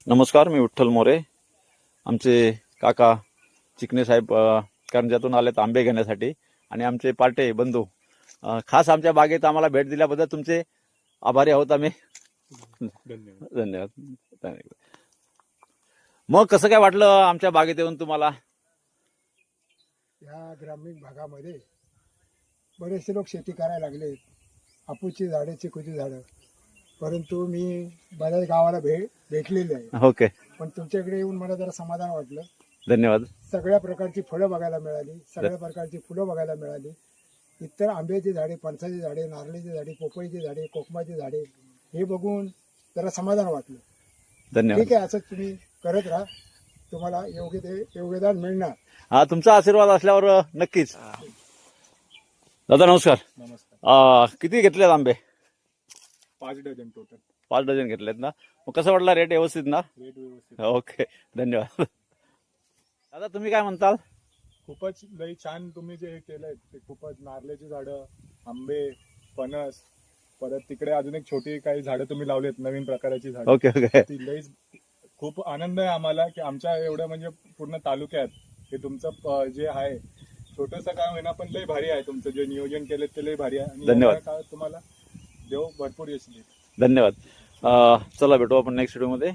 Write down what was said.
नमस्कार, मी विठ्ठल मोरे. आमचे काका चिकणे साहेब करंजातून आलेत आंबे घेण्यासाठी आणि आमचे पार्टे बंधू खास आमच्या बागेत आम्हाला भेट दिल्याबद्दल तुमचे आभारी आहोत आम्ही. धन्यवाद. धन्यवाद. मग कसं काय वाटलं आमच्या बागेत येऊन तुम्हाला? या ग्रामीण भागामध्ये बरेचसे लोक शेती करायला लागले, हापूसची झाडं, चिकूची झाडं, परंतु मी बऱ्याच गावाला भेटलेले आहे. ओके, पण तुमच्याकडे येऊन मला जरा समाधान वाटलं. धन्यवाद. सगळ्या प्रकारची फळं बघायला मिळाली, सगळ्या प्रकारची फुलं बघायला मिळाली. इतर आंब्याची झाडे, फणसाची झाडे, नारळीची झाडे, पोपईची झाडे, कोकमाची झाडे हे बघून जरा समाधान वाटलं. धन्यवाद. ठीक आहे, असंच तुम्ही करत राहा, तुम्हाला योग्य ते योगदान मिळणार. हा, तुमचा आशीर्वाद असल्यावर नक्कीच. दादा नमस्कार. नमस्कार. किती घेतलेत आंबे? 5 डझन टोटल. 5 डझन घेतलेत ना? मग कसं वाटलं? रेट व्यवस्थित ना? रेट व्यवस्थित. ओके, धन्यवाद. दादा तुम्ही काय म्हणताल? खूपच लई छान तुम्ही जे केलंय ते खूपच. नारळाची झाडं, आंबे, फणस, परत तिकडे अजून एक छोटी काही झाडं तुम्ही लावलेत, नवीन प्रकारची झाडं. Okay okay. ती लई खूप आनंद आहे आम्हाला की आमच्या एवढ्या म्हणजे पूर्ण तालुक्यात हे तुमचं जे आहे छोटंसं काम आहे ना, पण लई भारी आहे. तुमचं जे नियोजन केलं ते लई भारी आहे. आणि धन्यवाद. येणाऱ्या काळात तुम्हाला देव भरपूर यश देईल. धन्यवाद. चला भेटू आपण नेक्स्ट व्हिडिओमध्ये.